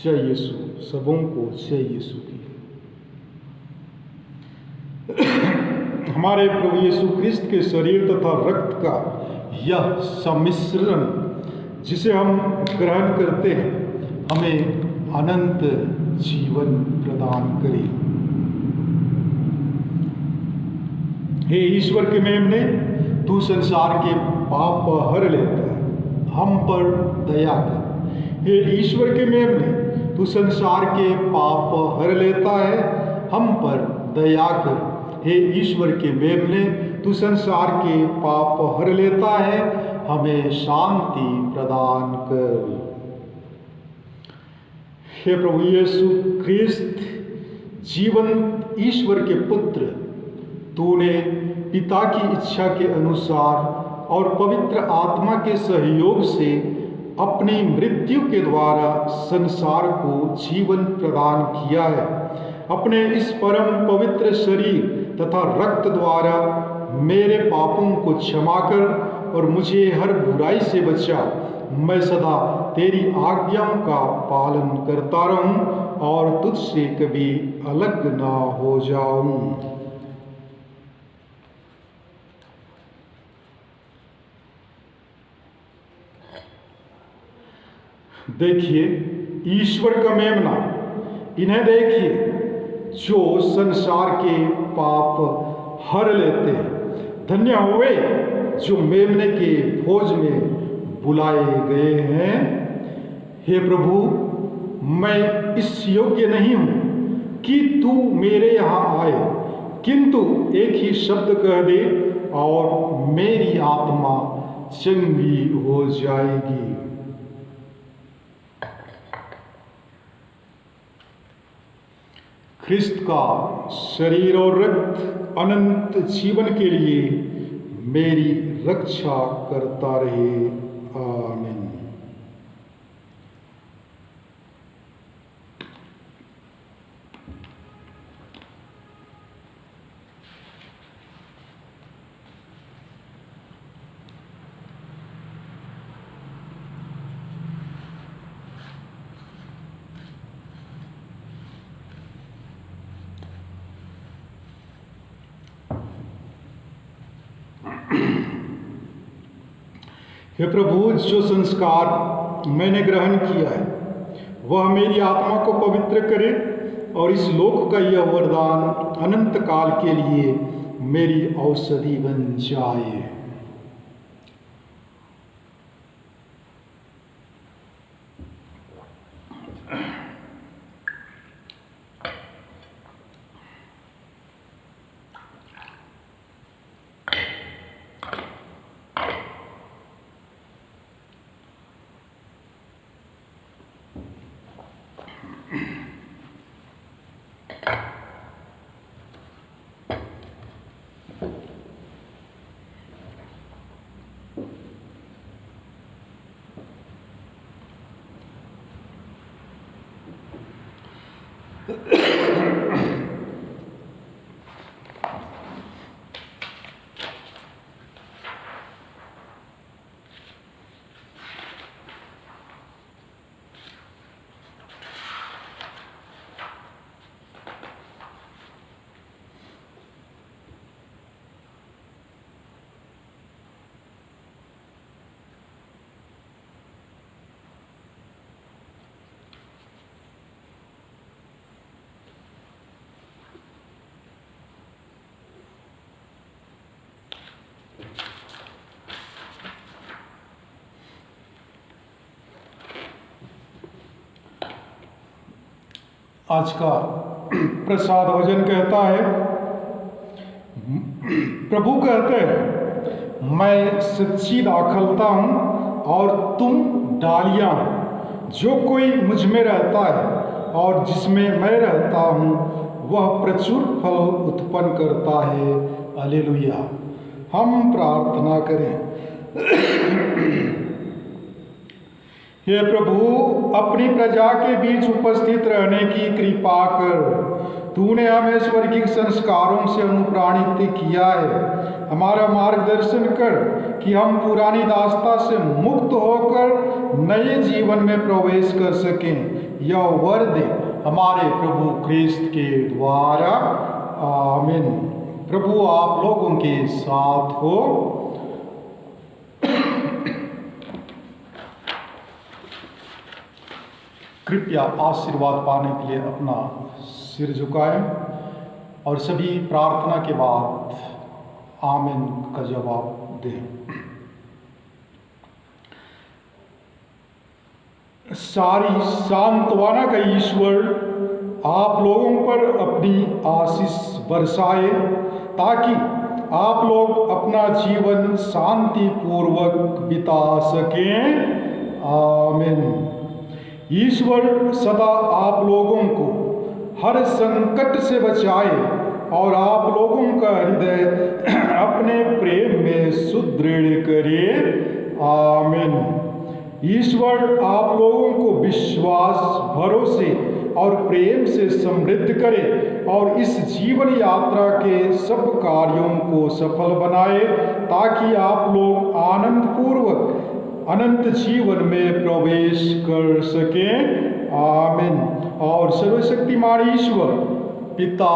जय यीशु, सबों को जय यीशु की। हमारे प्रभु यीशु ख्रिस्त के शरीर तथा रक्त का यह सम्मिश्रण जिसे हम ग्रहण करते हैं, हमें अनंत जीवन प्रदान करे। हे ईश्वर के मेमने, तू संसार के पाप हर लेता है, हम पर दया कर। हे ईश्वर के मेमने, तू संसार के पाप हर लेता है, हम पर दया कर। हे ईश्वर के मेमने, तू संसार के पाप हर लेता है, हमें शांति प्रदान कर। हे प्रभु यीशु ख्रिस्त, जीवंत ईश्वर के पुत्र, तूने पिता की इच्छा के अनुसार और पवित्र आत्मा के सहयोग से अपनी मृत्यु के द्वारा संसार को जीवन प्रदान किया है। अपने इस परम पवित्र शरीर तथा रक्त द्वारा मेरे पापों को क्षमा कर और मुझे हर बुराई से बचा। मैं सदा तेरी आज्ञाओं का पालन करता रहूं और तुझसे कभी अलग ना हो जाऊं। देखिए ईश्वर का मेमना, इन्हें देखिए जो संसार के पाप हर लेते हैं। धन्य हुए जो मेमने के भोज में बुलाए गए हैं। हे प्रभु, मैं इस योग्य नहीं हूं कि तू मेरे यहाँ आए, किंतु एक ही शब्द कह दे और मेरी आत्मा चंगी हो जाएगी। ख्रिस्त का शरीर और रक्त अनंत जीवन के लिए मेरी रक्षा करता रहे। आमीन। हे प्रभु, जो संस्कार मैंने ग्रहण किया है वह मेरी आत्मा को पवित्र करे और इस लोक का यह वरदान अनंत काल के लिए मेरी औषधि बन जाए। आज का प्रसाद भजन कहता है, प्रभु कहते हैं, मैं सच्ची दाखलता हूँ और तुम डालियाँ। जो कोई मुझ में रहता है और जिसमें मैं रहता हूँ वह प्रचुर फल उत्पन्न करता है। हालेलुया। हम प्रार्थना करें। हे प्रभु, अपनी प्रजा के बीच उपस्थित रहने की कृपा कर। तूने हमें स्वर्गीय संस्कारों से अनुप्राणित किया है। हमारा मार्गदर्शन कर कि हम पुरानी दास्ता से मुक्त होकर नए जीवन में प्रवेश कर सकें। यह वर दे हमारे प्रभु ख्रिस्त के द्वारा। आमीन। प्रभु आप लोगों के साथ हो। कृपया आशीर्वाद पाने के लिए अपना सिर झुकाएं और सभी प्रार्थना के बाद आमीन का जवाब दें। सारी सांत्वना का ईश्वर आप लोगों पर अपनी आशीष बरसाए ताकि आप लोग अपना जीवन शांतिपूर्वक बिता सकें। आमीन। ईश्वर सदा आप लोगों को हर संकट से बचाए और आप लोगों का हृदय अपने प्रेम में सुदृढ़ करे। आमीन। ईश्वर आप लोगों को विश्वास, भरोसे और प्रेम से समृद्ध करे और इस जीवन यात्रा के सब कार्यों को सफल बनाए, ताकि आप लोग आनंद पूर्वक अनंत जीवन में प्रवेश कर सकें। आमीन। और सर्वशक्तिमान ईश्वर पिता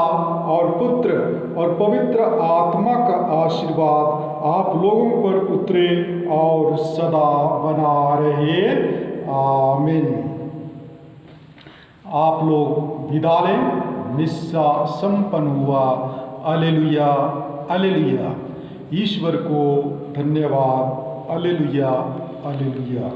और पुत्र और पवित्र आत्मा का आशीर्वाद आप लोगों पर उतरे और सदा बना रहे। आमीन। आप लोग विदा लें। मिस्सा संपन्न हुआ। Alleluia, alleluia. ईश्वर को धन्यवाद। Alleluia, alleluia.